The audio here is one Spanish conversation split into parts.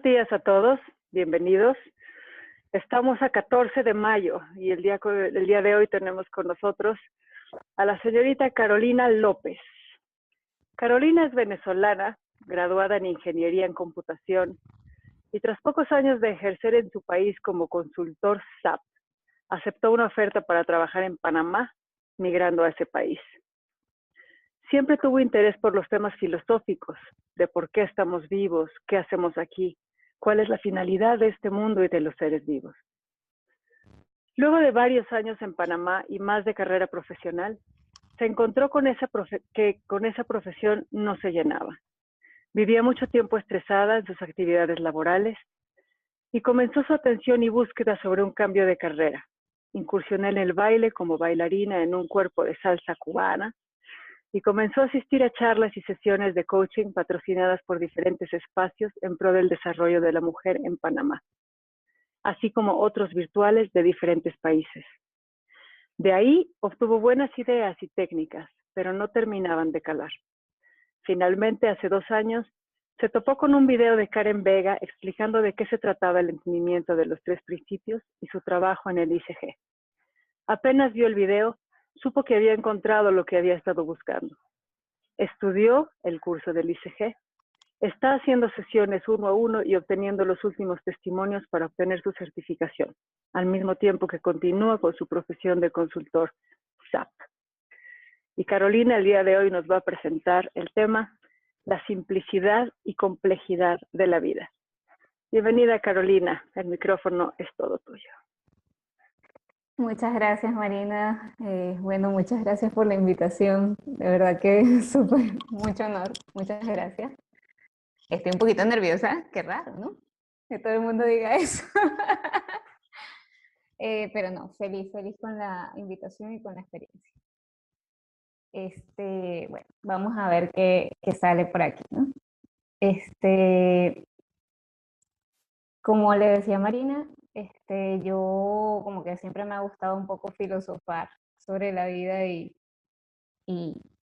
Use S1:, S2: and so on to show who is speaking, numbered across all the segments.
S1: días a todos, bienvenidos. Estamos a 14 de mayo y el día de hoy tenemos con nosotros a la señorita Carolina López. Carolina es venezolana, graduada en Ingeniería en Computación y tras pocos años de ejercer en su país como consultor SAP, aceptó una oferta para trabajar en Panamá, migrando a ese país. Siempre tuvo interés por los temas filosóficos, de por qué estamos vivos, qué hacemos aquí, cuál es la finalidad de este mundo y de los seres vivos. Luego de varios años en Panamá y más de carrera profesional, se encontró que con esa profesión no se llenaba. Vivía mucho tiempo estresada en sus actividades laborales y comenzó su atención y búsqueda sobre un cambio de carrera. Incursionó en el baile como bailarina en un cuerpo de salsa cubana y comenzó a asistir a charlas y sesiones de coaching patrocinadas por diferentes espacios en pro del desarrollo de la mujer en Panamá, así como otros virtuales de diferentes países. De ahí obtuvo buenas ideas y técnicas, pero no terminaban de calar. Finalmente, hace 2 años, se topó con un video de Karen Vega explicando de qué se trataba el entendimiento de los 3 principios y su trabajo en el ICG. Apenas vio el video, supo que había encontrado lo que había estado buscando. Estudió el curso del ICG, está haciendo sesiones 1 a 1 y obteniendo los últimos testimonios para obtener su certificación, al mismo tiempo que continúa con su profesión de consultor SAP. Y Carolina el día de hoy nos va a presentar el tema, la simplicidad y complejidad de la vida. Bienvenida, Carolina, el micrófono es todo tuyo.
S2: Muchas gracias, Marina. Bueno, muchas gracias por la invitación. De verdad que es súper, mucho honor. Muchas gracias. Estoy un poquito nerviosa, qué raro, ¿no? Que todo el mundo diga eso. Pero no, feliz con la invitación y con la experiencia. Bueno, vamos a ver qué sale por aquí, ¿no? Como le decía Marina, yo como que siempre me ha gustado un poco filosofar sobre la vida y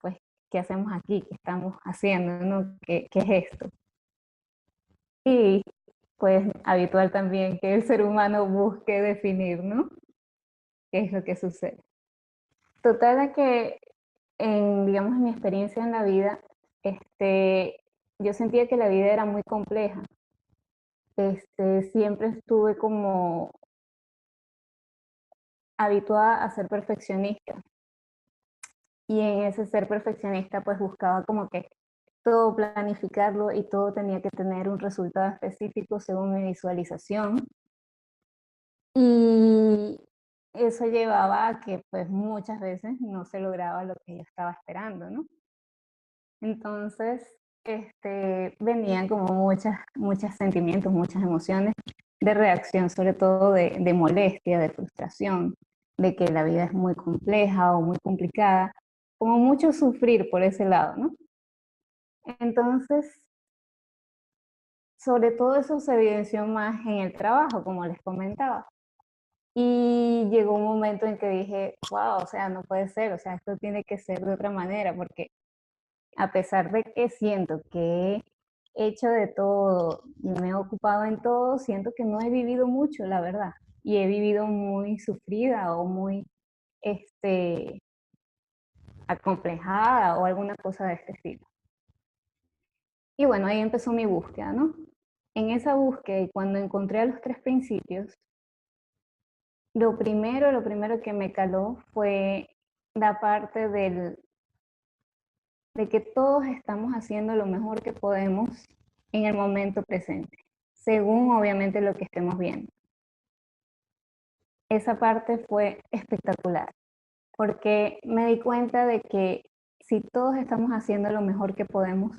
S2: pues, ¿qué hacemos aquí? ¿Qué estamos haciendo? ¿No? ¿Qué es esto? Y pues habitual también que el ser humano busque definir, ¿no? ¿Qué es lo que sucede? Total es que digamos, en mi experiencia en la vida, yo sentía que la vida era muy compleja. Siempre estuve como habituada a ser perfeccionista. Y en ese ser perfeccionista, pues buscaba como que todo planificarlo y todo tenía que tener un resultado específico según mi visualización. Y eso llevaba a que pues muchas veces no se lograba lo que yo estaba esperando, ¿no? Entonces, venían como muchos sentimientos, muchas emociones de reacción, sobre todo de molestia, de frustración, de que la vida es muy compleja o muy complicada, como mucho sufrir por ese lado, ¿no? Entonces, sobre todo eso se evidenció más en el trabajo, como les comentaba. Y llegó un momento en que dije, wow, o sea, no puede ser, o sea, esto tiene que ser de otra manera, porque a pesar de que siento que he hecho de todo y me he ocupado en todo, siento que no he vivido mucho, la verdad. Y he vivido muy sufrida o muy acomplejada o alguna cosa de este estilo. Y bueno, ahí empezó mi búsqueda, ¿no? En esa búsqueda y cuando encontré a los 3 principios, lo primero que me caló fue la parte de que todos estamos haciendo lo mejor que podemos en el momento presente, según obviamente lo que estemos viendo. Esa parte fue espectacular, porque me di cuenta de que si todos estamos haciendo lo mejor que podemos,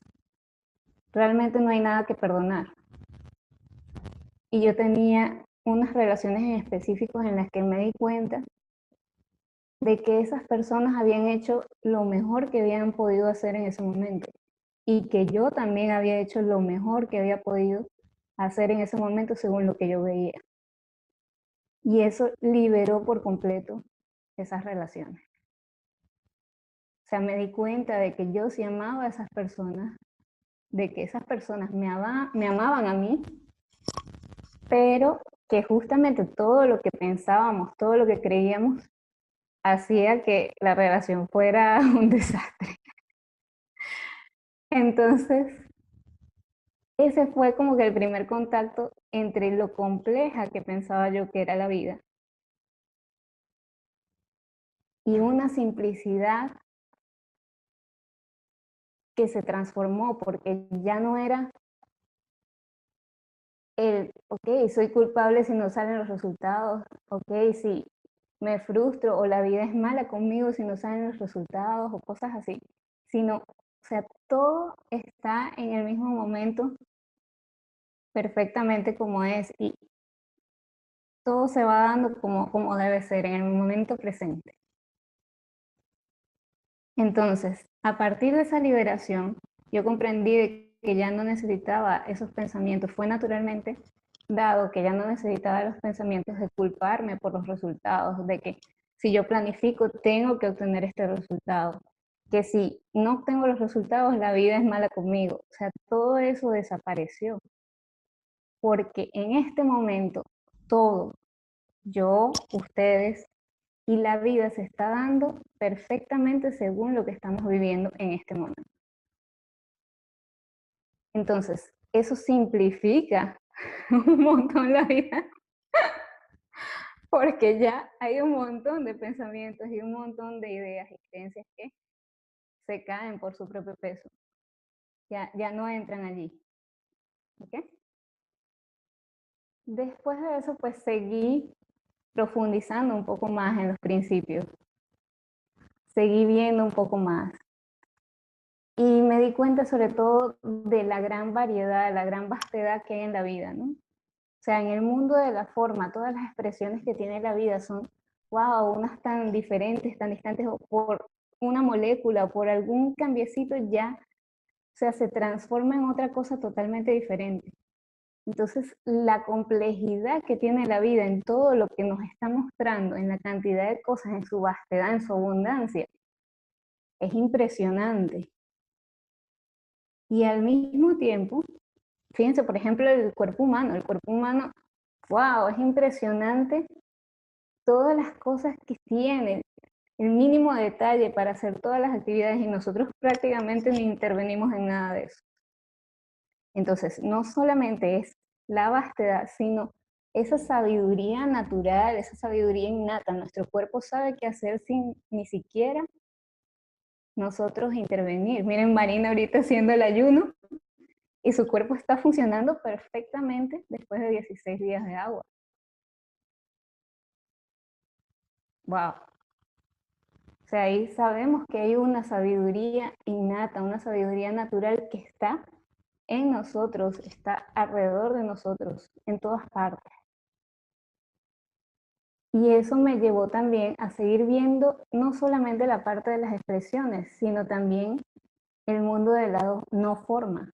S2: realmente no hay nada que perdonar. Y yo tenía unas relaciones en específicos en las que me di cuenta de que esas personas habían hecho lo mejor que habían podido hacer en ese momento y que yo también había hecho lo mejor que había podido hacer en ese momento según lo que yo veía. Y eso liberó por completo esas relaciones. O sea, me di cuenta de que yo sí amaba a esas personas, de que esas personas me amaban a mí pero que justamente todo lo que pensábamos, todo lo que creíamos, hacía que la relación fuera un desastre. Entonces, ese fue como que el primer contacto entre lo compleja que pensaba yo que era la vida y una simplicidad que se transformó, porque ya no era ok, soy culpable si no salen los resultados, ok, si me frustro o la vida es mala conmigo si no salen los resultados o cosas así, sino, o sea, todo está en el mismo momento perfectamente como es y todo se va dando como debe ser, en el momento presente. Entonces, a partir de esa liberación, yo comprendí que ya no necesitaba esos pensamientos, fue naturalmente dado que ya no necesitaba los pensamientos de culparme por los resultados, de que si yo planifico tengo que obtener este resultado, que si no obtengo los resultados la vida es mala conmigo. O sea, todo eso desapareció, porque en este momento todo, yo, ustedes y la vida se está dando perfectamente según lo que estamos viviendo en este momento. Entonces, eso simplifica un montón la vida, porque ya hay un montón de pensamientos y un montón de ideas y creencias que se caen por su propio peso. Ya no entran allí. ¿Okay? Después de eso, pues seguí profundizando un poco más en los principios. Seguí viendo un poco más. Y me di cuenta sobre todo de la gran variedad, la gran vastedad que hay en la vida, ¿no? O sea, en el mundo de la forma, todas las expresiones que tiene la vida son, wow, unas tan diferentes, tan distantes, o por una molécula, o por algún cambiecito ya, o sea, se transforma en otra cosa totalmente diferente. Entonces, la complejidad que tiene la vida en todo lo que nos está mostrando, en la cantidad de cosas, en su vastedad, en su abundancia, es impresionante. Y al mismo tiempo, fíjense, por ejemplo, el cuerpo humano, wow, es impresionante todas las cosas que tiene, el mínimo detalle para hacer todas las actividades y nosotros prácticamente ni intervenimos en nada de eso. Entonces, no solamente es la vastedad, sino esa sabiduría natural, esa sabiduría innata. Nuestro cuerpo sabe qué hacer sin ni siquiera nosotros intervenir. Miren, Marina ahorita haciendo el ayuno y su cuerpo está funcionando perfectamente después de 16 días de agua. ¡Wow! O sea, ahí sabemos que hay una sabiduría innata, una sabiduría natural que está en nosotros, está alrededor de nosotros, en todas partes. Y eso me llevó también a seguir viendo no solamente la parte de las expresiones, sino también el mundo de la no forma.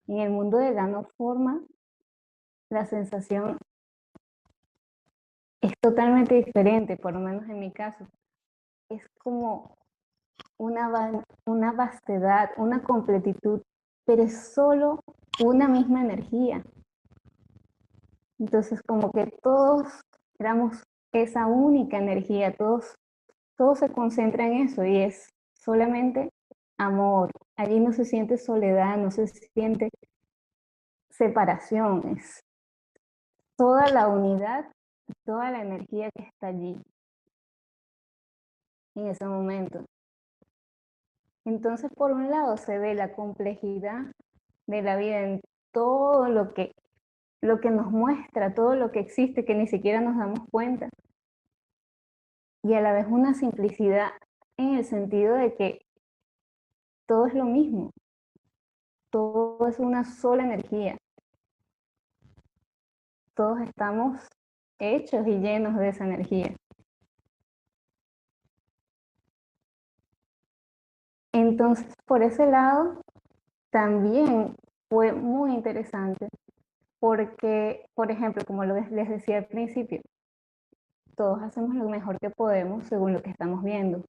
S2: En el mundo de la no forma, la sensación es totalmente diferente, por lo menos en mi caso. Es como una vastedad, una completitud, pero es solo una misma energía. Entonces, como que todos éramos esa única energía, todo se concentra en eso y es solamente amor. Allí no se siente soledad, no se siente separación, es toda la unidad, toda la energía que está allí en ese momento. Entonces, por un lado, se ve la complejidad de la vida en todo lo que nos muestra, todo lo que existe que ni siquiera nos damos cuenta. Y a la vez una simplicidad en el sentido de que todo es lo mismo, todo es una sola energía. Todos estamos hechos y llenos de esa energía. Entonces, por ese lado, también fue muy interesante porque, por ejemplo, como les decía al principio, todos hacemos lo mejor que podemos según lo que estamos viendo.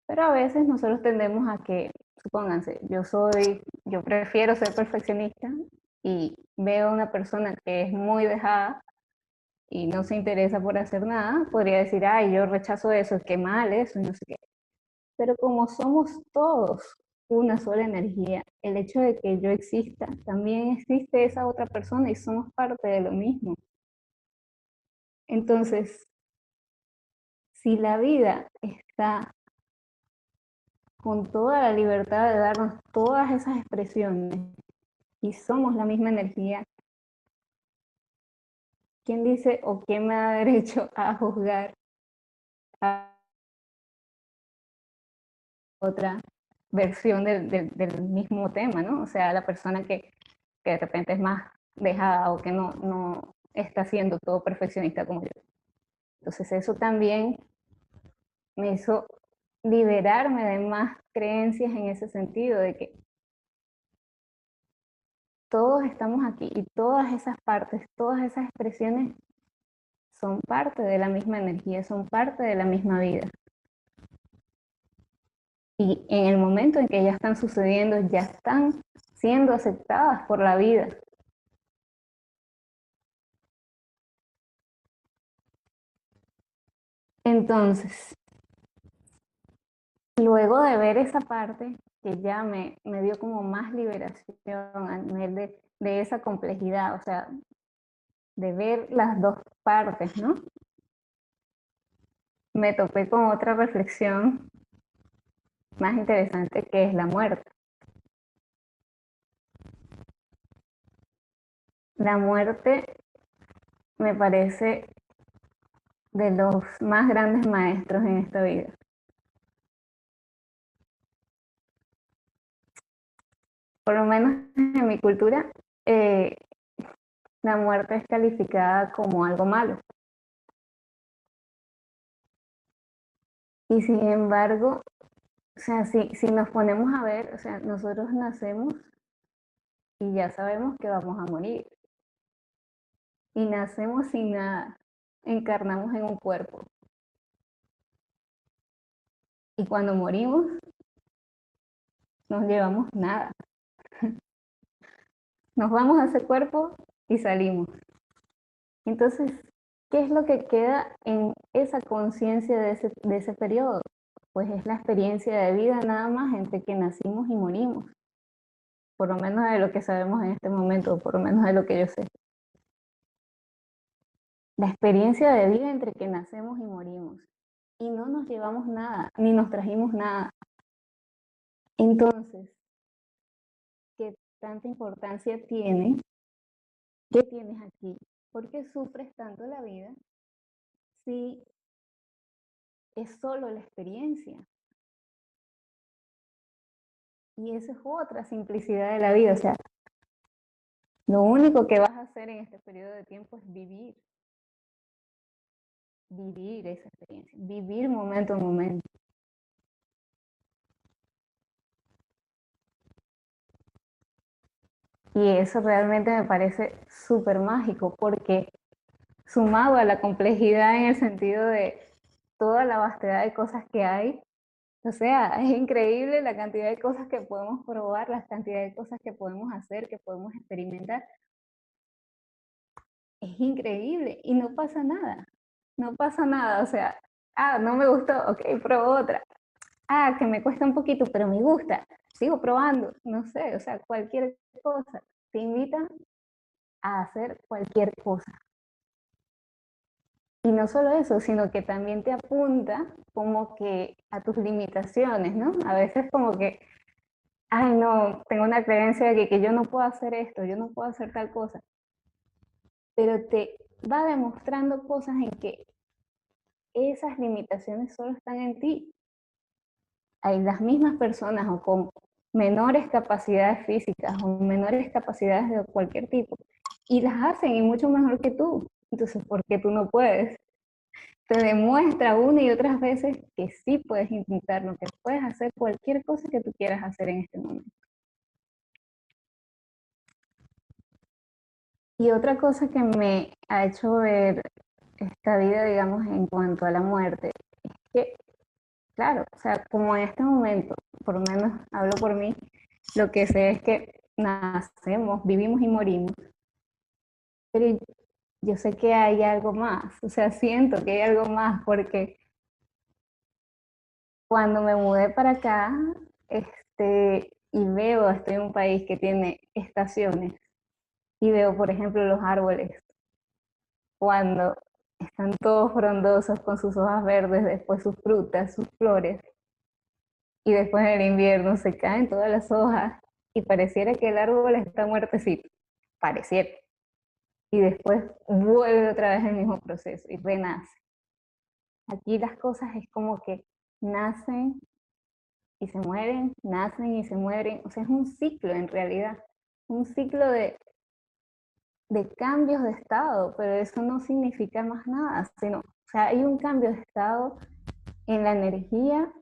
S2: Pero a veces nosotros tendemos a que, supónganse, yo prefiero ser perfeccionista y veo a una persona que es muy dejada y no se interesa por hacer nada, podría decir, ay, yo rechazo eso, qué mal eso, y no sé qué. Pero como somos todos una sola energía, el hecho de que yo exista, también existe esa otra persona y somos parte de lo mismo. Entonces, si la vida está con toda la libertad de darnos todas esas expresiones y somos la misma energía, ¿quién dice o quién me da derecho a juzgar a otra versión del mismo tema, ¿no? O sea, la persona que de repente es más dejada o que no está siendo todo perfeccionista como yo. Entonces eso también me hizo liberarme de más creencias en ese sentido, de que todos estamos aquí y todas esas partes, todas esas expresiones son parte de la misma energía, son parte de la misma vida. Y en el momento en que ya están sucediendo, ya están siendo aceptadas por la vida. Entonces, luego de ver esa parte, que ya me dio como más liberación a nivel de esa complejidad, o sea, de ver las dos partes, ¿no? Me topé con otra reflexión más interesante que es la muerte. La muerte me parece de los más grandes maestros en esta vida. Por lo menos en mi cultura, la muerte es calificada como algo malo. Y sin embargo, o sea, si nos ponemos a ver, o sea, nosotros nacemos y ya sabemos que vamos a morir. Y nacemos sin nada, encarnamos en un cuerpo. Y cuando morimos, no llevamos nada. Nos vamos a ese cuerpo y salimos. Entonces, ¿qué es lo que queda en esa conciencia de ese periodo? Pues es la experiencia de vida nada más entre que nacimos y morimos. Por lo menos de lo que sabemos en este momento, por lo menos de lo que yo sé. La experiencia de vida entre que nacemos y morimos. Y no nos llevamos nada, ni nos trajimos nada. Entonces, ¿qué tanta importancia tiene? ¿Qué tienes aquí? ¿Por qué sufres tanto la vida si es solo la experiencia? Y esa es otra simplicidad de la vida. O sea, lo único que vas a hacer en este periodo de tiempo es vivir. Vivir esa experiencia. Vivir momento a momento. Y eso realmente me parece súper mágico porque sumado a la complejidad en el sentido de toda la vastedad de cosas que hay, o sea, es increíble la cantidad de cosas que podemos probar, la cantidad de cosas que podemos hacer, que podemos experimentar. Es increíble y no pasa nada. No pasa nada, o sea, no me gustó, ok, pruebo otra. Que me cuesta un poquito, pero me gusta. Sigo probando, no sé, o sea, cualquier cosa. Te invitan a hacer cualquier cosa. Y no solo eso, sino que también te apunta como que a tus limitaciones, ¿no? A veces como que, ay, no, tengo una creencia de que yo no puedo hacer esto, yo no puedo hacer tal cosa. Pero te va demostrando cosas en que esas limitaciones solo están en ti. Hay las mismas personas o con menores capacidades físicas o menores capacidades de cualquier tipo y las hacen y mucho mejor que tú. Entonces, ¿por qué tú no puedes? Te demuestra una y otras veces que sí puedes intentarlo, que puedes hacer cualquier cosa que tú quieras hacer en este momento. Y otra cosa que me ha hecho ver esta vida, digamos, en cuanto a la muerte, es que, claro, o sea, como en este momento, por lo menos hablo por mí, lo que sé es que nacemos, vivimos y morimos, pero yo sé que hay algo más, o sea, siento que hay algo más, porque cuando me mudé para acá, y veo, estoy en un país que tiene estaciones, y veo, por ejemplo, los árboles, cuando están todos frondosos con sus hojas verdes, después sus frutas, sus flores, y después en el invierno se caen todas las hojas, y pareciera que el árbol está muertecito, pareciera, y después vuelve otra vez el mismo proceso y renace. Aquí las cosas es como que nacen y se mueren, nacen y se mueren, o sea, es un ciclo en realidad, un ciclo de cambios de estado, pero eso no significa más nada, sino, o sea, hay un cambio de estado en la energía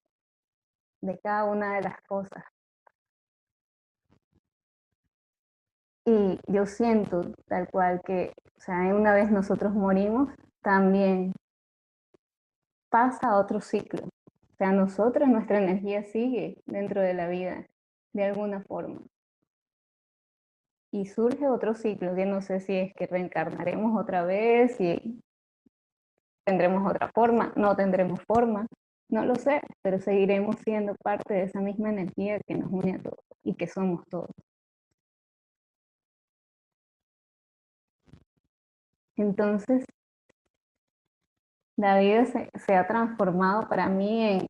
S2: de cada una de las cosas. Y yo siento tal cual que, o sea, una vez nosotros morimos, también pasa otro ciclo. O sea, nosotros, nuestra energía sigue dentro de la vida, de alguna forma. Y surge otro ciclo, que no sé si es que reencarnaremos otra vez, si tendremos otra forma, no tendremos forma, no lo sé, pero seguiremos siendo parte de esa misma energía que nos une a todos y que somos todos. Entonces, la vida se ha transformado para mí en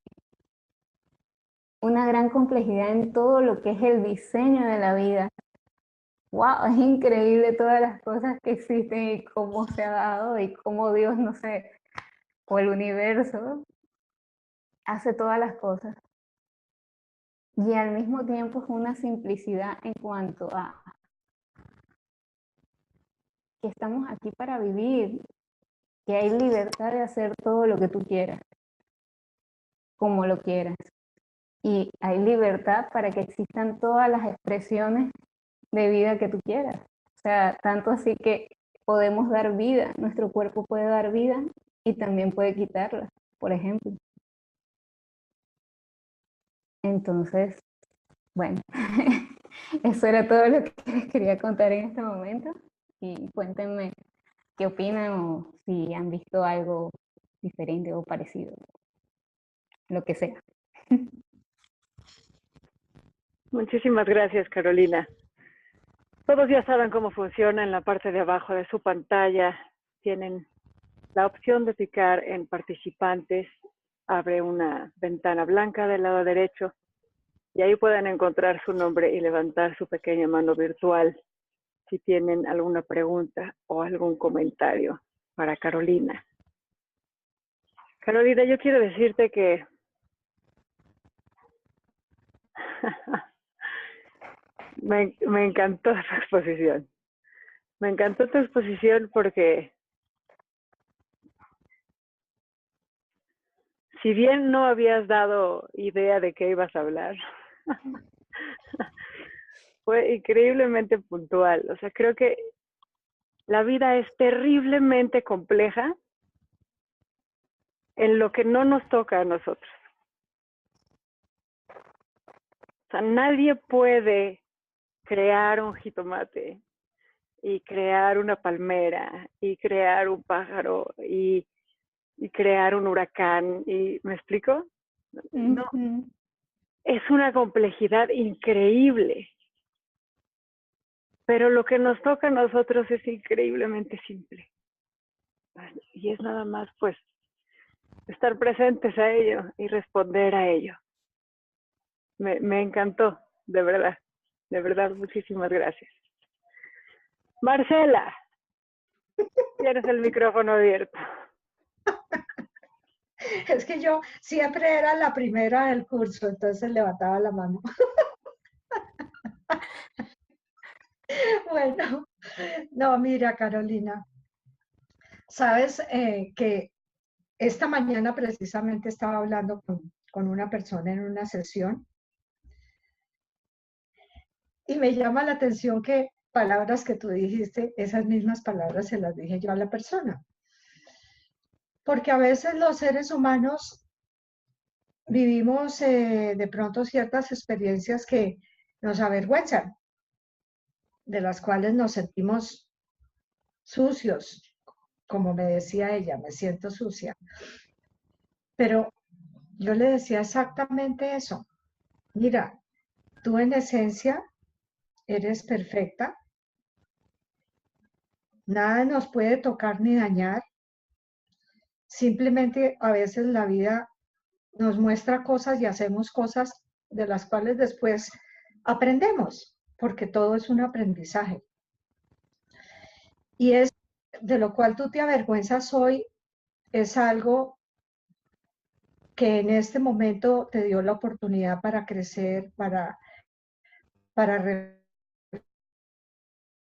S2: una gran complejidad en todo lo que es el diseño de la vida. Wow, es increíble todas las cosas que existen y cómo se ha dado y cómo Dios, no sé, o el universo hace todas las cosas. Y al mismo tiempo es una simplicidad en cuanto a que estamos aquí para vivir, que hay libertad de hacer todo lo que tú quieras, como lo quieras. Y hay libertad para que existan todas las expresiones de vida que tú quieras. O sea, tanto así que podemos dar vida, nuestro cuerpo puede dar vida y también puede quitarla, por ejemplo. Entonces, bueno, eso era todo lo que les quería contar en este momento. Y cuéntenme qué opinan o si han visto algo diferente o parecido, lo que sea.
S1: Muchísimas gracias, Carolina. Todos ya saben cómo funciona. En la parte de abajo de su pantalla tienen la opción de picar en participantes. Abre una ventana blanca del lado derecho y ahí pueden encontrar su nombre y levantar su pequeña mano virtual si tienen alguna pregunta o algún comentario para Carolina. Carolina, yo quiero decirte que me encantó tu exposición. Me encantó tu exposición porque si bien no habías dado idea de qué ibas a hablar, fue increíblemente puntual. O sea, creo que la vida es terriblemente compleja en lo que no nos toca a nosotros. O sea, nadie puede crear un jitomate y crear una palmera y crear un pájaro y crear un huracán. Y ¿me explico? No, es una complejidad increíble. Pero lo que nos toca a nosotros es increíblemente simple. Y es nada más, pues, estar presentes a ello y responder a ello. Me encantó, de verdad, muchísimas gracias. Marcela, tienes el micrófono abierto.
S3: Es que yo siempre era la primera del curso, entonces levantaba la mano. Bueno, no, mira, Carolina, sabes que esta mañana precisamente estaba hablando con una persona en una sesión y me llama la atención que palabras que tú dijiste, esas mismas palabras se las dije yo a la persona. Porque a veces los seres humanos vivimos de pronto ciertas experiencias que nos avergüenzan. de las cuales nos sentimos sucios, como me decía ella, me siento sucia. Pero yo le decía exactamente eso. Mira, tú en esencia eres perfecta, nada nos puede tocar ni dañar, simplemente a veces la vida nos muestra cosas y hacemos cosas de las cuales después aprendemos, porque todo es un aprendizaje. Y es de lo cual tú te avergüenzas hoy, es algo que en este momento te dio la oportunidad para crecer, para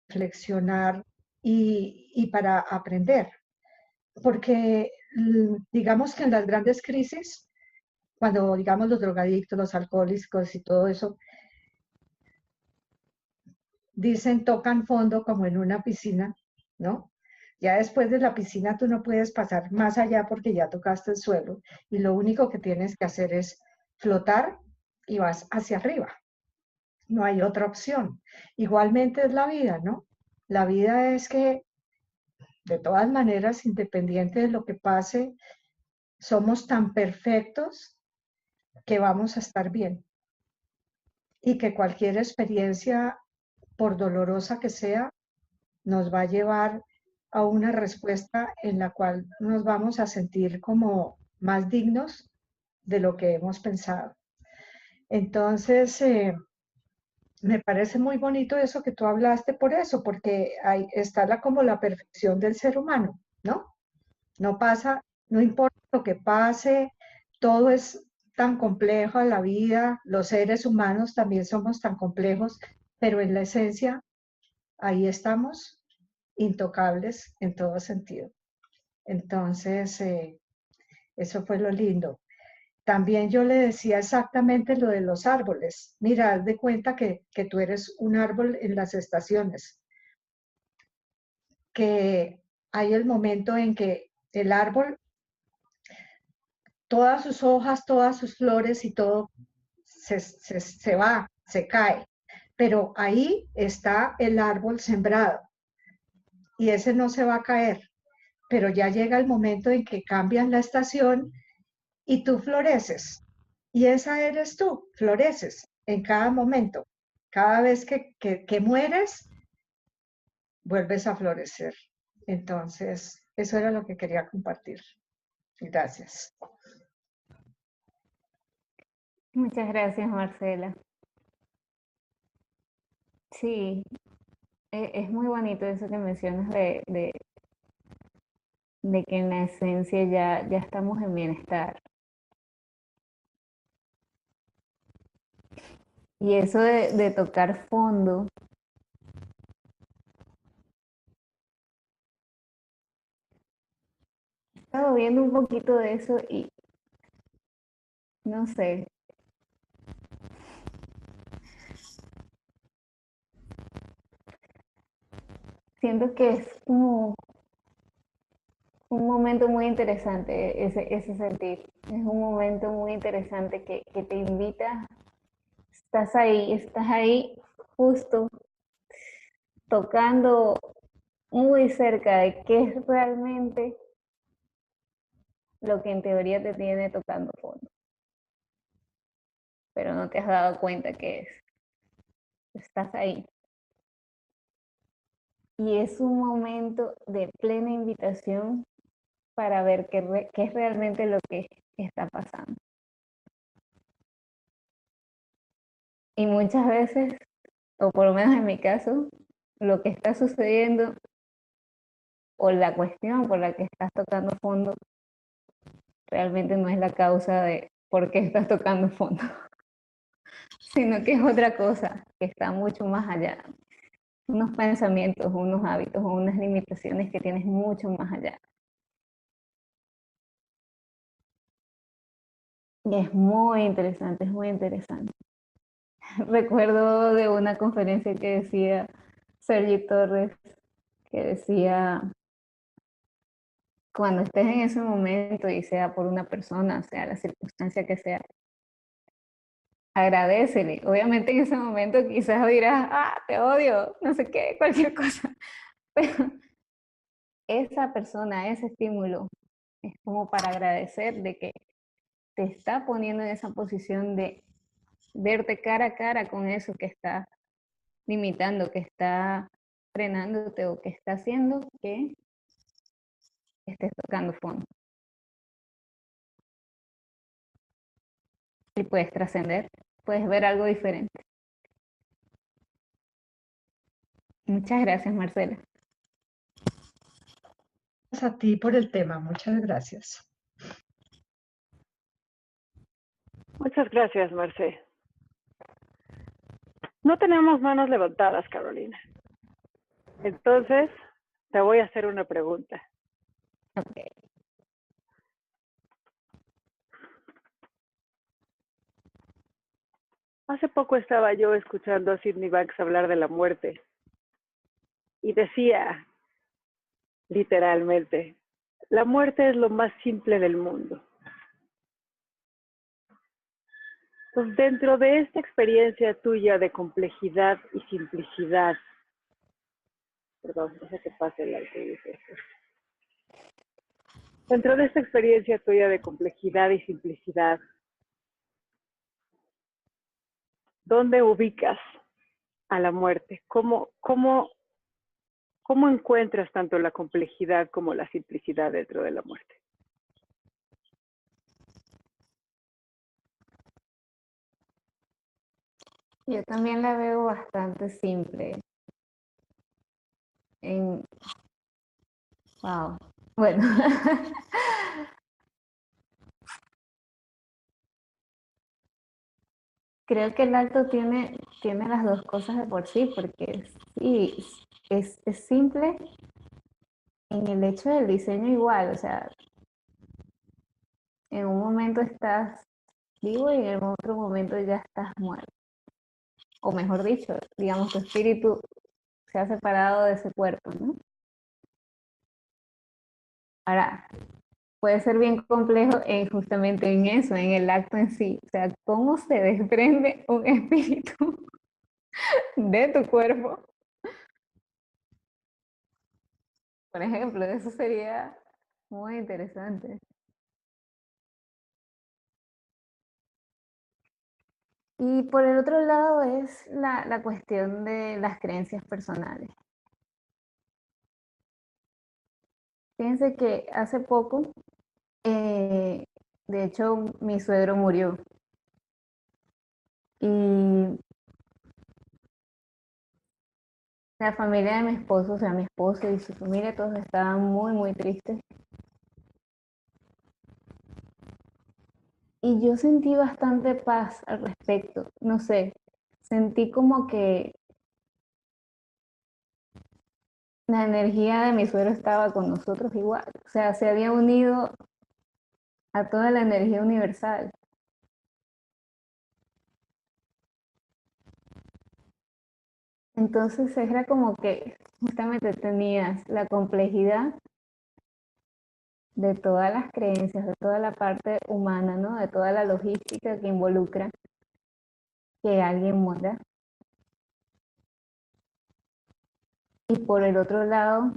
S3: reflexionar y para aprender. Porque digamos que en las grandes crisis, cuando digamos los drogadictos, los alcohólicos y todo eso, dicen tocan fondo como en una piscina, ¿no? Ya después de la piscina tú no puedes pasar más allá porque ya tocaste el suelo y lo único que tienes que hacer es flotar y vas hacia arriba. No hay otra opción. Igualmente es la vida, ¿no? La vida es que de todas maneras, independiente de lo que pase, somos tan perfectos que vamos a estar bien y que cualquier experiencia, por dolorosa que sea, nos va a llevar a una respuesta en la cual nos vamos a sentir como más dignos de lo que hemos pensado. Entonces, me parece muy bonito eso que tú hablaste por eso, porque ahí está como la perfección del ser humano, ¿no? No pasa, no importa lo que pase, todo es tan complejo en la vida, los seres humanos también somos tan complejos, pero en la esencia ahí estamos intocables en todo sentido. Entonces, eso fue lo lindo. También yo le decía exactamente lo de los árboles. Mira, haz de cuenta que tú eres un árbol en las estaciones, que hay el momento en que el árbol, todas sus hojas, todas sus flores y todo se va, se cae. Pero ahí está el árbol sembrado y ese no se va a caer. Pero ya llega el momento en que cambian la estación y tú floreces. Y esa eres tú, floreces en cada momento. Cada vez que mueres, vuelves a florecer. Entonces, eso era lo que quería compartir. Gracias.
S2: Muchas gracias, Marcela. Sí, es muy bonito eso que mencionas de que en la esencia ya estamos en bienestar. Y eso de tocar fondo, he estado viendo un poquito de eso y no sé, siento que es como un momento muy interesante ese sentir. Es un momento muy interesante que te invita, estás ahí justo tocando muy cerca de qué es realmente lo que en teoría te tiene tocando fondo, pero no te has dado cuenta que es. Estás ahí. Y es un momento de plena invitación para ver qué es realmente lo que está pasando. Y muchas veces, o por lo menos en mi caso, lo que está sucediendo o la cuestión por la que estás tocando fondo realmente no es la causa de por qué estás tocando fondo, sino que es otra cosa que está mucho más allá. Unos pensamientos, unos hábitos o unas limitaciones que tienes mucho más allá. Y es muy interesante, es muy interesante. Recuerdo de una conferencia que decía Sergi Torres, que decía, cuando estés en ese momento y sea por una persona, sea la circunstancia que sea, agradécele. Obviamente en ese momento quizás dirás, ah, te odio, no sé qué, cualquier cosa. Pero esa persona, ese estímulo, es como para agradecer de que te está poniendo en esa posición de verte cara a cara con eso que está limitando, que está frenándote o que está haciendo que estés tocando fondo. Y puedes trascender, puedes ver algo diferente. Muchas gracias, Marcela.
S3: Gracias a ti por el tema, muchas gracias.
S1: Muchas gracias, Marce. No tenemos manos levantadas, Carolina. Entonces, te voy a hacer una pregunta.
S2: Okay.
S1: Hace poco estaba yo escuchando a Sydney Banks hablar de la muerte y decía, literalmente, la muerte es lo más simple del mundo. Pues dentro de esta experiencia tuya de complejidad y simplicidad, perdón, deja que pase el alcohol. Dentro de esta experiencia tuya de complejidad y simplicidad, ¿dónde ubicas a la muerte? ¿Cómo encuentras tanto la complejidad como la simplicidad dentro de la muerte?
S2: Yo también la veo bastante simple. Wow. Bueno. Creo que el acto tiene las dos cosas de por sí, porque sí, es simple en el hecho del diseño igual, o sea, en un momento estás vivo y en otro momento ya estás muerto. O mejor dicho, digamos, tu espíritu se ha separado de ese cuerpo, ¿no? Ahora, puede ser bien complejo justamente en eso, en el acto en sí. O sea, cómo se desprende un espíritu de tu cuerpo. Por ejemplo, eso sería muy interesante. Y por el otro lado es la cuestión de las creencias personales. Fíjense que hace poco, de hecho, mi suegro murió. Y la familia de mi esposo, o sea, mi esposo y su familia, todos estaban muy, muy tristes. Y yo sentí bastante paz al respecto. No sé, sentí como que la energía de mi suegro estaba con nosotros igual. O sea, se había unido a toda la energía universal. Entonces era como que justamente tenías la complejidad de todas las creencias, de toda la parte humana, ¿no? De toda la logística que involucra que alguien muera. Y por el otro lado,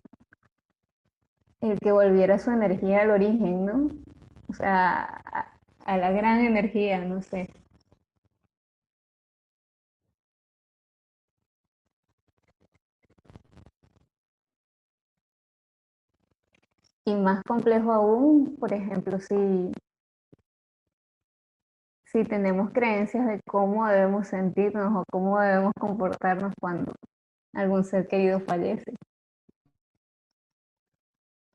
S2: el que volviera su energía al origen, ¿no? O sea, a la gran energía, no sé. Y más complejo aún, por ejemplo, si tenemos creencias de cómo debemos sentirnos o cómo debemos comportarnos cuando algún ser querido fallece.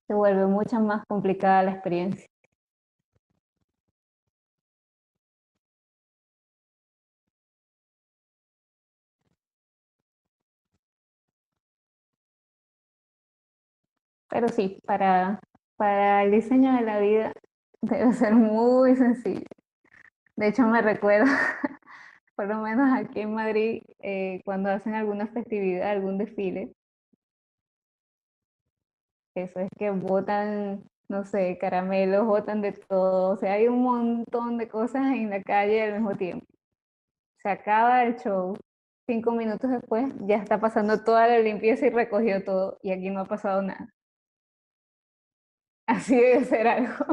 S2: Se vuelve mucho más complicada la experiencia. Pero sí, para el diseño de la vida debe ser muy sencillo. De hecho, me recuerdo, por lo menos aquí en Madrid, cuando hacen alguna festividad, algún desfile, eso es que botan, no sé, caramelos, botan de todo, o sea, hay un montón de cosas en la calle al mismo tiempo. se acaba el show, 5 minutos después ya está pasando toda la limpieza y recogió todo y aquí no ha pasado nada. Así debe ser algo.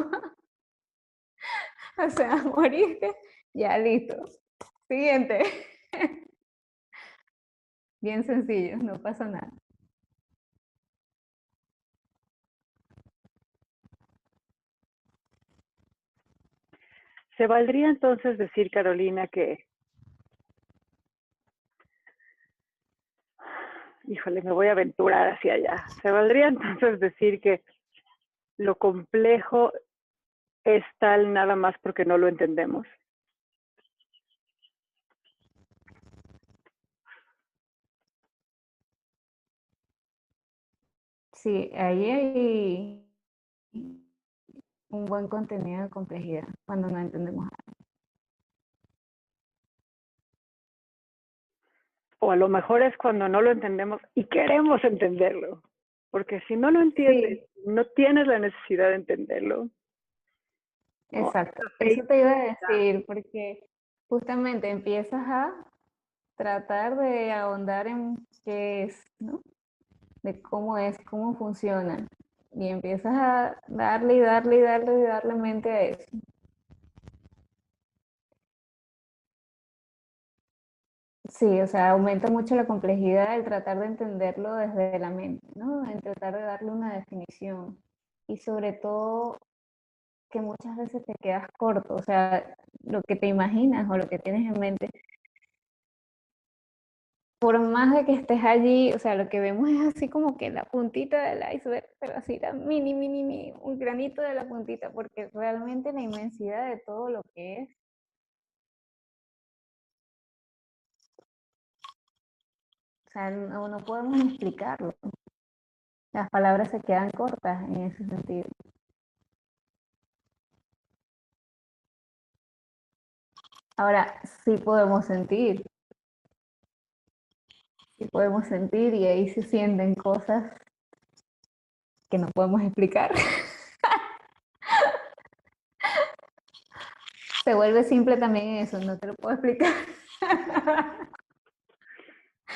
S2: O sea, moriste, ya listo. Siguiente. Bien sencillo, no pasa nada.
S1: ¿Se valdría entonces decir, Carolina, que, híjole, me voy a aventurar hacia allá? ¿Se valdría entonces decir que lo complejo es tal nada más porque no lo entendemos?
S2: Sí, ahí hay un buen contenido de complejidad cuando no entendemos algo.
S1: O a lo mejor es cuando no lo entendemos y queremos entenderlo. Porque si no lo entiendes,
S2: Sí,
S1: no tienes la necesidad de entenderlo. ¿No?
S2: exacto. Eso te iba a decir, porque justamente empiezas a tratar de ahondar en qué es, ¿no? De cómo es, cómo funciona. Y empiezas a darle y darle y darle y darle mente a eso. Sí, o sea, aumenta mucho la complejidad el tratar de entenderlo desde la mente, ¿no? En tratar de darle una definición. Y sobre todo que muchas veces te quedas corto, o sea, lo que te imaginas o lo que tienes en mente, por más de que estés allí, o sea, lo que vemos es así como que la puntita del iceberg, pero así la mini, mini, mini, un granito de la puntita, porque realmente la inmensidad de todo lo que es, o sea, no podemos ni explicarlo. Las palabras se quedan cortas en ese sentido. Ahora, sí podemos sentir y ahí se sienten cosas que no podemos explicar. Se vuelve simple también eso, no te lo puedo explicar.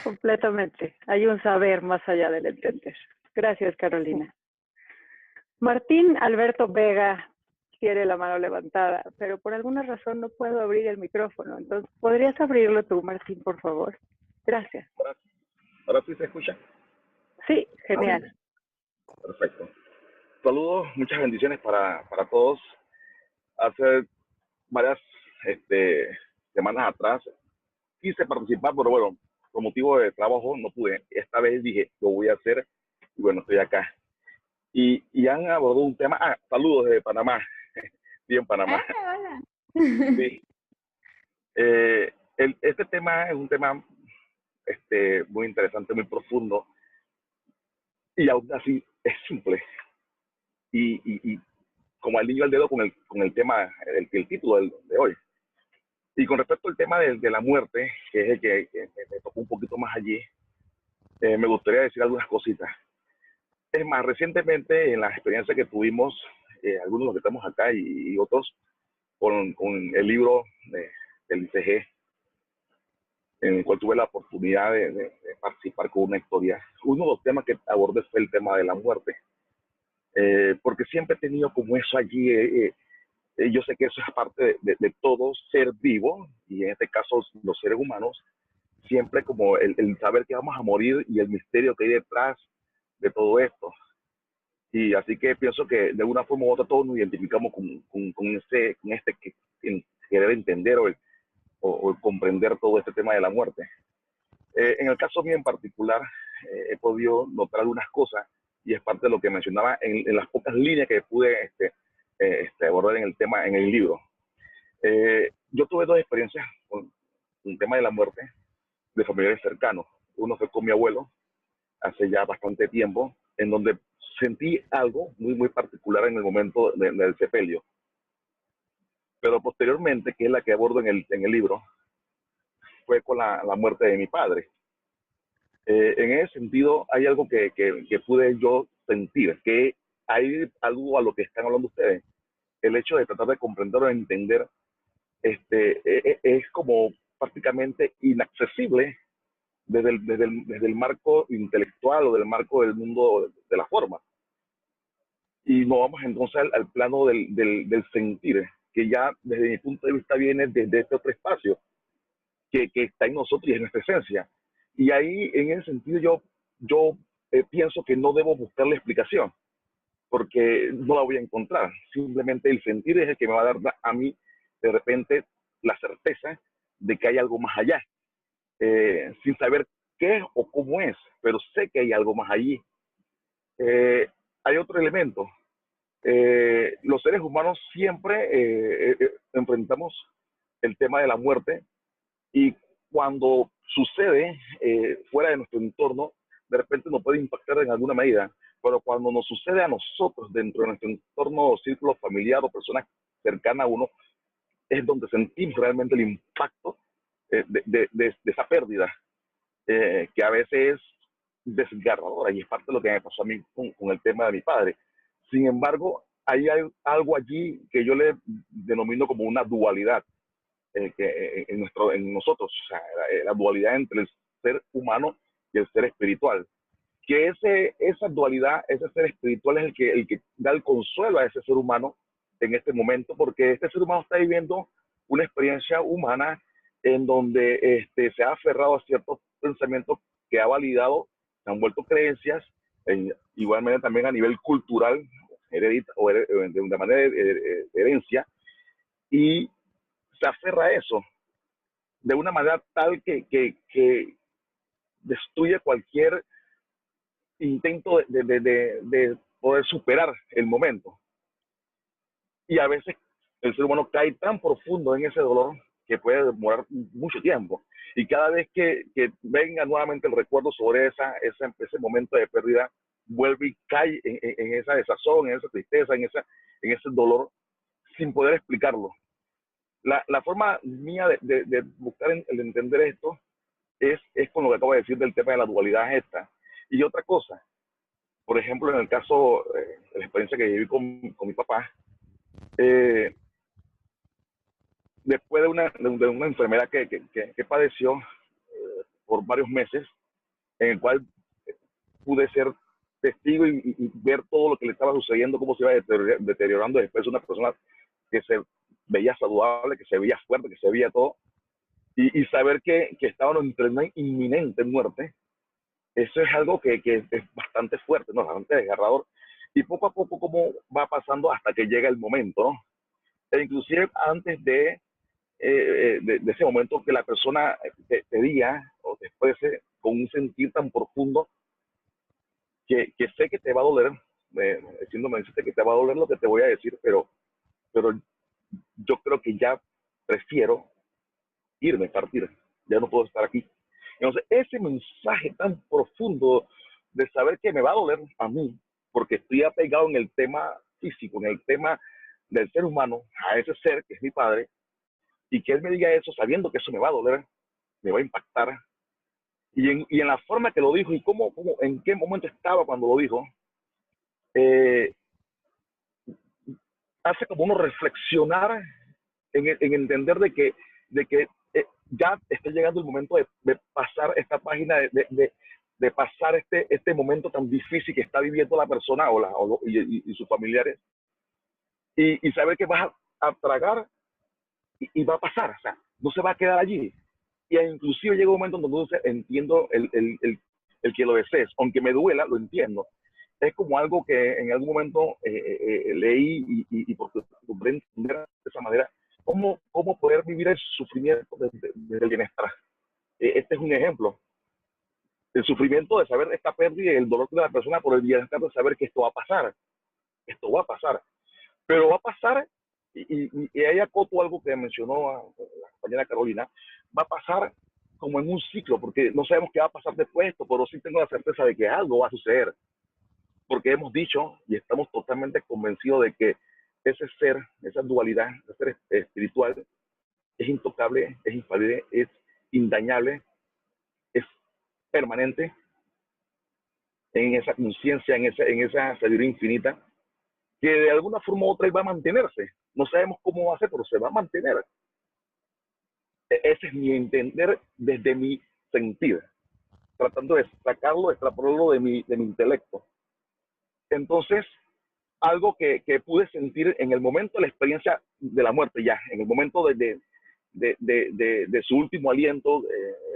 S1: Completamente. Hay un saber más allá del entender. Gracias, Carolina. Martín Alberto Vega tiene la mano levantada, pero por alguna razón no puedo abrir el micrófono. Entonces, ¿podrías abrirlo tú, Martín, por favor? Gracias.
S4: ¿Ahora sí se escucha?
S1: Sí, genial.
S4: Perfecto. Saludos, muchas bendiciones para todos. Hace varias semanas atrás quise participar, pero bueno, por motivo de trabajo no pude. Esta vez dije, lo voy a hacer y bueno, estoy acá. Y han abordado un tema. Saludos de Panamá. Sí, en Panamá.
S2: Hola.
S4: Sí. Este tema es un tema muy interesante, muy profundo y aún así es simple. Y como al niño al dedo con el tema, el título de hoy. Y con respecto al tema de la muerte, que es el que me tocó un poquito más allí, me gustaría decir algunas cositas. Es más, recientemente en las experiencias que tuvimos, algunos de los que estamos acá y otros, con el libro del ICG, en el cual tuve la oportunidad de participar con una historia, uno de los temas que abordé fue el tema de la muerte. Porque siempre he tenido como eso allí. Yo sé que eso es parte de todo ser vivo, y en este caso los seres humanos, siempre como el saber que vamos a morir y el misterio que hay detrás de todo esto. Y así que pienso que de una forma u otra todos nos identificamos con este que debe entender o comprender todo este tema de la muerte. En el caso mío en particular, he podido notar algunas cosas, y es parte de lo que mencionaba en las pocas líneas que pude abordar en el tema, en el libro. Yo tuve dos experiencias con el tema de la muerte de familiares cercanos. Uno fue con mi abuelo hace ya bastante tiempo, en donde sentí algo muy, muy particular en el momento del sepelio. Pero posteriormente, que es la que abordo en el libro, fue con la muerte de mi padre. En ese sentido, hay algo que pude yo sentir, que hay algo a lo que están hablando ustedes. El hecho de tratar de comprender o entender es como prácticamente inaccesible desde el marco intelectual o del marco del mundo de la forma. Y nos vamos entonces al plano del sentir, que ya desde mi punto de vista viene desde este otro espacio que está en nosotros y es nuestra esencia. Y ahí, en ese sentido, yo pienso que no debo buscarle explicación, porque no la voy a encontrar. Simplemente el sentir es el que me va a dar a mí, de repente, la certeza de que hay algo más allá, sin saber qué es o cómo es, pero sé que hay algo más allí. Hay otro elemento. Los seres humanos siempre enfrentamos el tema de la muerte, y cuando sucede fuera de nuestro entorno, de repente nos puede impactar en alguna medida, pero cuando nos sucede a nosotros dentro de nuestro entorno o círculo familiar o personas cercanas a uno, es donde sentimos realmente el impacto de esa pérdida, que a veces es desgarradora, y es parte de lo que me pasó a mí con el tema de mi padre. Sin embargo, hay algo allí que yo le denomino como una dualidad, que en nosotros, o sea, la dualidad entre el ser humano y el ser espiritual. Que esa dualidad, ese ser espiritual es el que da el consuelo a ese ser humano en este momento, porque este ser humano está viviendo una experiencia humana en donde se ha aferrado a ciertos pensamientos que ha validado, se han vuelto creencias, igualmente también a nivel cultural, de una manera de herencia, y se aferra a eso de una manera tal que destruye cualquier intento de poder superar el momento. Y a veces el ser humano cae tan profundo en ese dolor que puede demorar mucho tiempo. Y cada vez que venga nuevamente el recuerdo sobre ese momento de pérdida, vuelve y cae en esa desazón, en esa tristeza, en ese dolor, sin poder explicarlo. La forma mía de buscar el entender esto es con lo que acabo de decir del tema de la dualidad esta. Y otra cosa, por ejemplo, en el caso de la experiencia que viví con mi papá, después de una enfermedad que padeció por varios meses, en el cual pude ser testigo y ver todo lo que le estaba sucediendo, cómo se iba deteriorando después de una persona que se veía saludable, que se veía fuerte, que se veía todo, y saber que estaban entre una inminente muerte. Eso es algo que es bastante fuerte, ¿no? Bastante desgarrador. Y poco a poco, cómo va pasando hasta que llega el momento, ¿no? E inclusive antes de ese momento que la persona te diga o te exprese con un sentir tan profundo que sé que te va a doler, diciéndome que te va a doler lo que te voy a decir, pero yo creo que ya prefiero irme, partir. Ya no puedo estar aquí. Entonces, ese mensaje tan profundo de saber que me va a doler a mí, porque estoy apegado en el tema físico, en el tema del ser humano, a ese ser que es mi padre, y que él me diga eso sabiendo que eso me va a doler, me va a impactar. Y en la forma que lo dijo y en qué momento estaba cuando lo dijo, hace como uno reflexionar en entender de que ya está llegando el momento de pasar esta página, de pasar este momento tan difícil que está viviendo la persona y sus familiares, y saber que vas a tragar y va a pasar, o sea, no se va a quedar allí. Y inclusive llega un momento donde entiendo el que lo desees, aunque me duela, lo entiendo. Es como algo que en algún momento leí y porque logré entender de esa manera cómo poder vivir el sufrimiento desde el bienestar. Este es un ejemplo. El sufrimiento de saber esta pérdida y el dolor de la persona por el bienestar de saber que esto va a pasar. Esto va a pasar. Pero va a pasar, y ahí acoto algo que mencionó la compañera Carolina, va a pasar como en un ciclo, porque no sabemos qué va a pasar después de esto, pero sí tengo la certeza de que algo va a suceder. Porque hemos dicho y estamos totalmente convencidos de que ese ser, esa dualidad, ese ser espiritual, es intocable, es infalible, es indañable, es permanente en esa conciencia, en esa sabiduría infinita, que de alguna forma u otra va a mantenerse. No sabemos cómo va a ser, pero se va a mantener. Ese es mi entender desde mi sentir, tratando de sacarlo, extrapolarlo de mi intelecto. Entonces, algo que pude sentir en el momento de la experiencia de la muerte, ya, en el momento de su último aliento,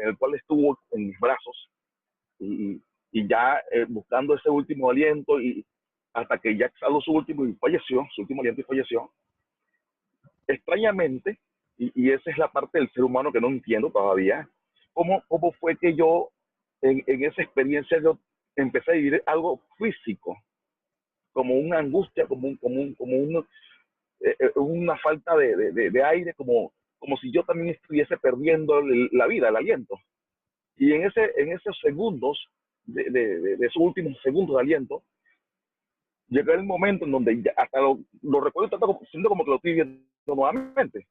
S4: en el cual estuvo en mis brazos, y ya buscando ese último aliento, y hasta que ya exhaló su último y falleció, su último aliento y falleció, extrañamente, y esa es la parte del ser humano que no entiendo todavía, cómo fue que yo, en esa experiencia, yo empecé a vivir algo físico, como una angustia, una falta de aire, como si yo también estuviese perdiendo la vida, el aliento. Y en esos segundos, de esos últimos segundos de aliento, llegó el momento en donde ya hasta lo recuerdo tanto, siento como que lo estoy viendo nuevamente.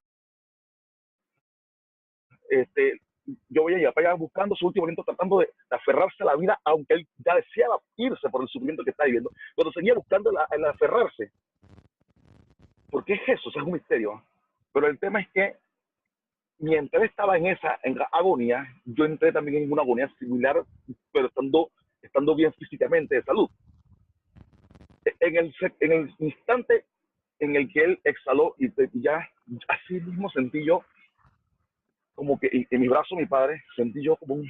S4: Este, yo voy a llegar para allá buscando su último aliento, tratando de aferrarse a la vida, aunque él ya deseaba irse por el sufrimiento que está viviendo, pero seguía buscando el aferrarse. ¿Por qué es eso? Eso es un misterio. Pero el tema es que mientras estaba en agonía, yo entré también en una agonía similar, pero estando bien físicamente de salud. En el instante en el que él exhaló y ya así mismo sentí yo como que en mi brazo, mi padre, sentí yo como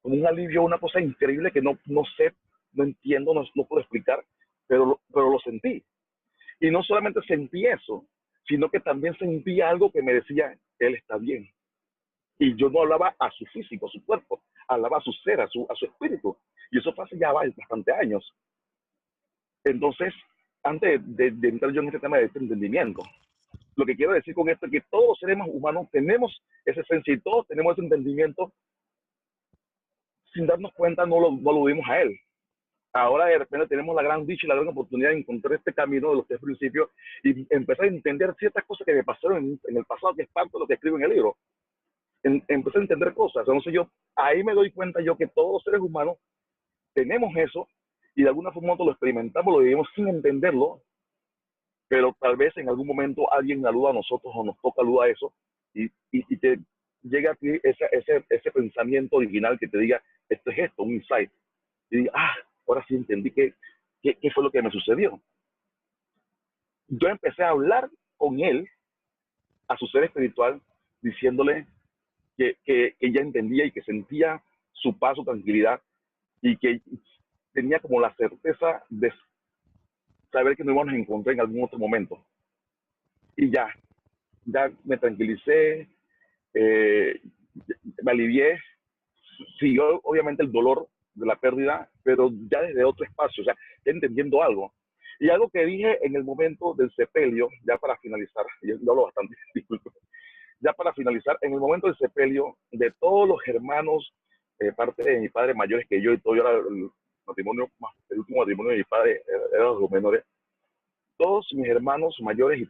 S4: un alivio, una cosa increíble que no sé, no entiendo, no puedo explicar, pero lo sentí. Y no solamente sentí eso, sino que también sentí algo que me decía, él está bien. Y yo no hablaba a su físico, a su cuerpo, hablaba a su ser, a su espíritu. Y eso fue hace ya bastantes años. Entonces, antes de entrar yo en este tema de este entendimiento, lo que quiero decir con esto es que todos los seres humanos tenemos esa esencia y todos tenemos ese entendimiento. Sin darnos cuenta, no lo vimos a él. Ahora de repente tenemos la gran dicha y la gran oportunidad de encontrar este camino de los tres principios y empezar a entender ciertas cosas que me pasaron en el pasado, que es parte de lo que escribo en el libro. Empecé a entender cosas. Entonces yo ahí me doy cuenta yo que todos los seres humanos tenemos eso y de alguna forma nosotros lo experimentamos, lo vivimos sin entenderlo, pero tal vez en algún momento alguien aluda a nosotros o nos toca aluda a eso y te llega a ti ese pensamiento original que te diga, esto es esto, un insight. Y diga, ahora sí entendí qué fue lo que me sucedió. Yo empecé a hablar con él, a su ser espiritual, diciéndole que ella entendía y que sentía su paz, su tranquilidad, y que tenía como la certeza de saber que nos íbamos a encontrar en algún otro momento. Y ya me tranquilicé, eh, me alivié, siguió obviamente el dolor de la pérdida, pero ya desde otro espacio, o sea, ya entendiendo algo. Y algo que dije en el momento del sepelio, ya para finalizar, yo hablo bastante, disculpe, ya para finalizar, en el momento del sepelio, de todos los hermanos, parte de mi padre mayores que yo, y todo, yo era el último matrimonio de mi padre, eran los menores, todos mis hermanos mayores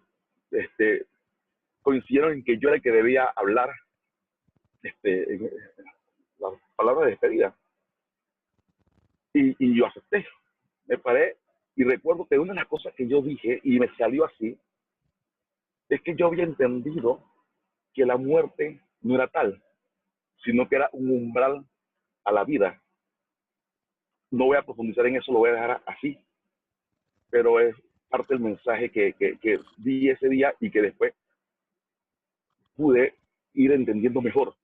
S4: coincidieron en que yo era el que debía hablar en las palabras de despedida. Y yo acepté, me paré y recuerdo que una de las cosas que yo dije, y me salió así, es que yo había entendido que la muerte no era tal, sino que era un umbral a la vida. No voy a profundizar en eso, lo voy a dejar así, pero es parte del mensaje que di ese día y que después pude ir entendiendo mejor.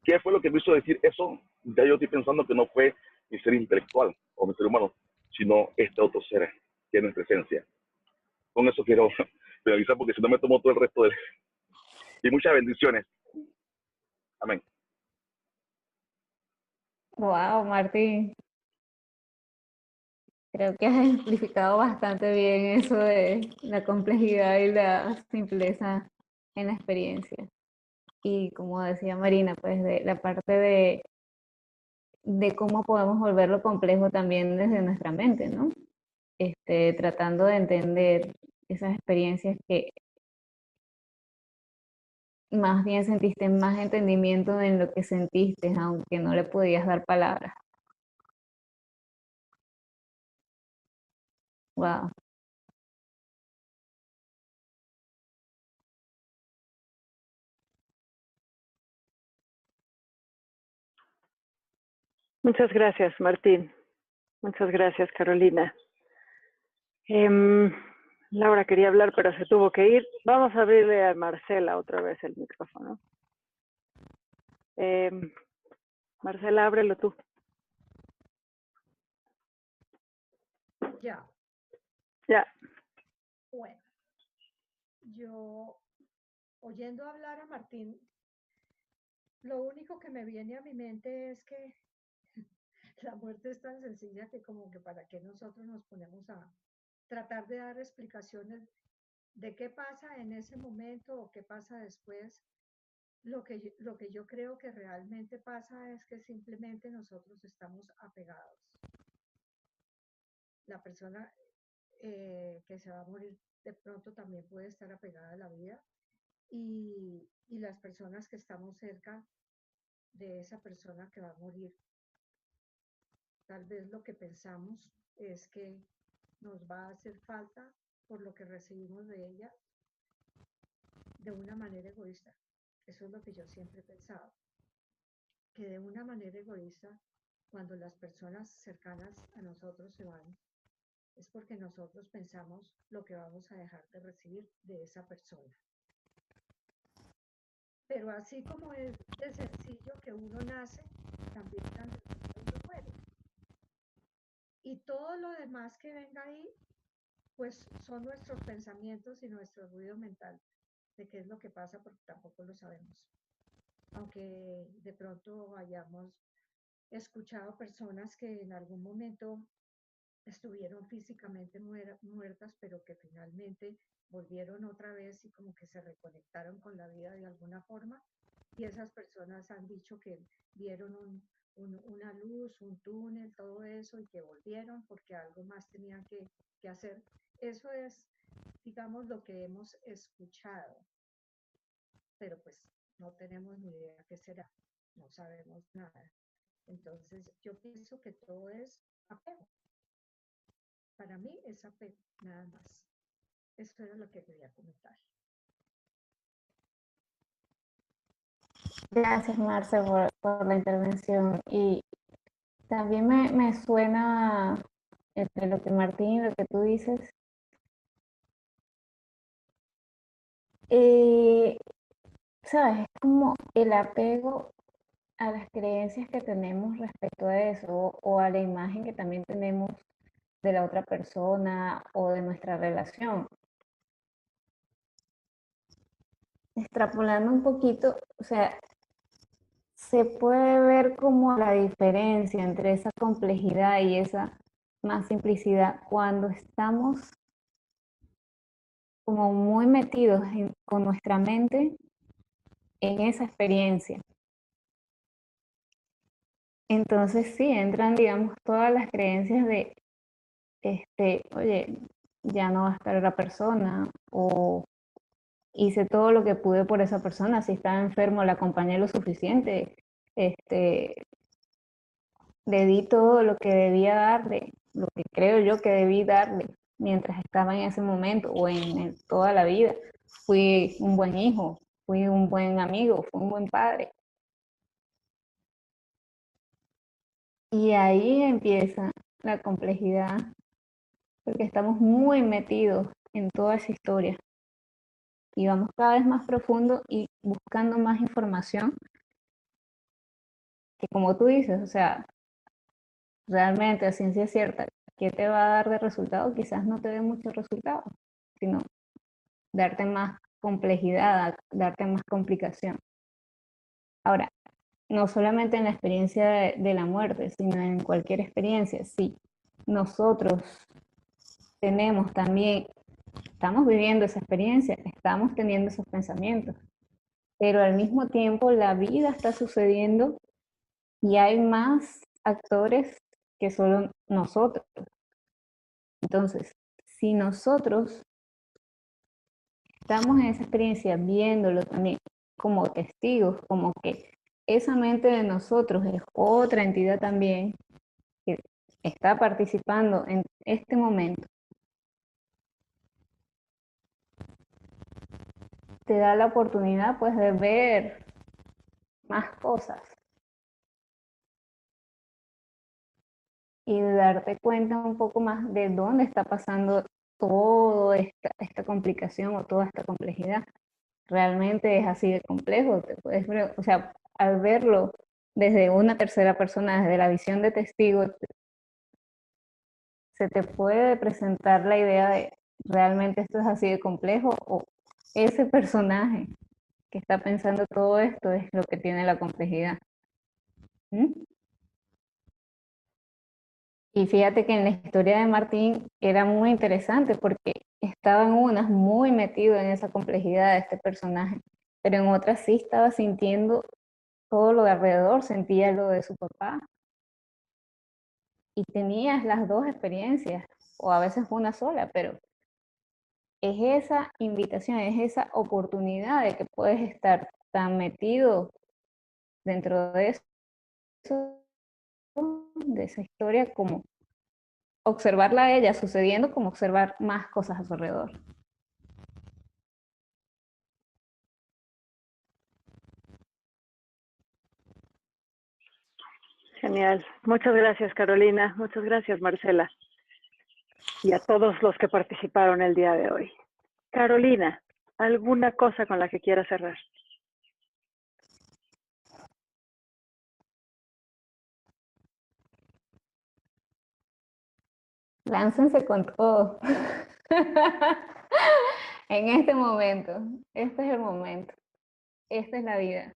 S4: ¿Qué fue lo que me hizo decir eso? Ya yo estoy pensando que no fue mi ser intelectual o mi ser humano, sino este otro ser que es nuestra esencia. Con eso quiero finalizar porque si no me tomo todo el resto de... Y muchas bendiciones. Amén.
S2: Wow, Martín, creo que has ejemplificado bastante bien eso de la complejidad y la simpleza en la experiencia. Y como decía Marina, pues de la parte de cómo podemos volverlo complejo también desde nuestra mente, ¿no? Tratando de entender esas experiencias que más bien sentiste más entendimiento en lo que sentiste, aunque no le podías dar palabras. Wow.
S1: Muchas gracias, Martín. Muchas gracias, Carolina. Laura quería hablar, pero se tuvo que ir. Vamos a abrirle a Marcela otra vez el micrófono. Marcela, ábrelo tú.
S3: Ya.
S1: Ya.
S3: Bueno, yo oyendo hablar a Martín, lo único que me viene a mi mente es que la muerte es tan sencilla que como que para qué nosotros nos ponemos a tratar de dar explicaciones de qué pasa en ese momento o qué pasa después. Lo que yo creo que realmente pasa es que simplemente nosotros estamos apegados. La persona que se va a morir de pronto también puede estar apegada a la vida y las personas que estamos cerca de esa persona que va a morir, tal vez lo que pensamos es que nos va a hacer falta por lo que recibimos de ella de una manera egoísta. Eso es lo que yo siempre he pensado, que de una manera egoísta, cuando las personas cercanas a nosotros se van, es porque nosotros pensamos lo que vamos a dejar de recibir de esa persona. Pero así como es de sencillo que uno nace, también tan sencillo uno muere. Y todo lo demás que venga ahí, pues son nuestros pensamientos y nuestro ruido mental de qué es lo que pasa, porque tampoco lo sabemos. Aunque de pronto hayamos escuchado personas que en algún momento estuvieron físicamente muertas, pero que finalmente volvieron otra vez y como que se reconectaron con la vida de alguna forma. Y esas personas han dicho que vieron una luz, un túnel, todo eso, y que volvieron porque algo más tenían que hacer. Eso es, digamos, lo que hemos escuchado, pero pues no tenemos ni idea qué será, no sabemos nada. Entonces, yo pienso que todo es apego. Para mí es apego, nada más. Eso era lo que quería comentar.
S2: Gracias, Marce, por la intervención. Y también me suena entre lo que Martín, lo que tú dices. ¿Sabes? Es como el apego a las creencias que tenemos respecto a eso o a la imagen que también tenemos de la otra persona o de nuestra relación. Extrapolando un poquito, o sea, se puede ver como la diferencia entre esa complejidad y esa más simplicidad cuando estamos como muy metidos con nuestra mente en esa experiencia. Entonces sí, entran, digamos, todas las creencias de, oye, ya no va a estar la persona, o hice todo lo que pude por esa persona, si estaba enfermo la acompañé lo suficiente, este, le di todo lo que debía darle, lo que creo yo que debí darle mientras estaba en ese momento o en toda la vida. Fui un buen hijo, fui un buen amigo, fui un buen padre. Y ahí empieza la complejidad, porque estamos muy metidos en toda esa historia y vamos cada vez más profundo y buscando más información que, como tú dices, o sea, realmente a ciencia cierta, ¿qué te va a dar de resultado? Quizás no te dé mucho resultado, sino darte más complejidad, darte más complicación. Ahora, no solamente en la experiencia de la muerte, sino en cualquier experiencia, sí. Nosotros tenemos también, estamos viviendo esa experiencia, estamos teniendo esos pensamientos, pero al mismo tiempo la vida está sucediendo y hay más actores que solo nosotros. Entonces, si nosotros estamos en esa experiencia viéndolo también como testigos, como que esa mente de nosotros es otra entidad también que está participando en este momento, te da la oportunidad pues de ver más cosas. y darte cuenta un poco más de dónde está pasando toda esta complicación o toda esta complejidad. Realmente es así de complejo, o sea, al verlo desde una tercera persona, desde la visión de testigo, se te puede presentar la idea de realmente esto es así de complejo o ese personaje que está pensando todo esto es lo que tiene la complejidad. ¿Mm? Y fíjate que en la historia de Martín era muy interesante porque estaba en unas muy metido en esa complejidad de este personaje, pero en otras sí estaba sintiendo todo lo de alrededor, sentía lo de su papá. Y tenías las dos experiencias, o a veces una sola, pero es esa invitación, es esa oportunidad de que puedes estar tan metido dentro de eso, de esa historia, como observarla a ella sucediendo, como observar más cosas a su alrededor.
S1: Genial. Muchas gracias, Carolina. Muchas gracias, Marcela. Y a todos los que participaron el día de hoy. Carolina, ¿alguna cosa con la que quieras cerrar?
S2: Láncense con todo. En este momento, este es el momento, esta es la vida.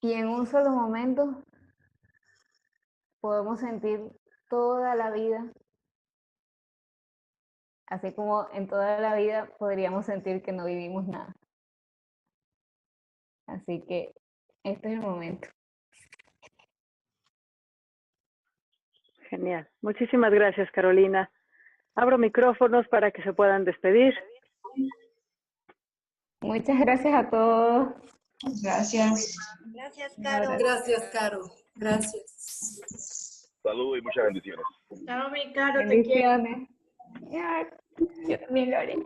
S2: Y en un solo momento podemos sentir toda la vida, así como en toda la vida podríamos sentir que no vivimos nada. Así que este es el momento.
S1: Genial. Muchísimas gracias, Carolina. Abro micrófonos para que se puedan despedir.
S2: Muchas gracias a todos.
S5: Gracias.
S6: Gracias, Caro.
S7: Gracias, Caro. Gracias.
S4: Saludos y muchas bendiciones.
S6: Chao, mi Caro, te quiero.
S2: Bendiciones. Yo también lo haré.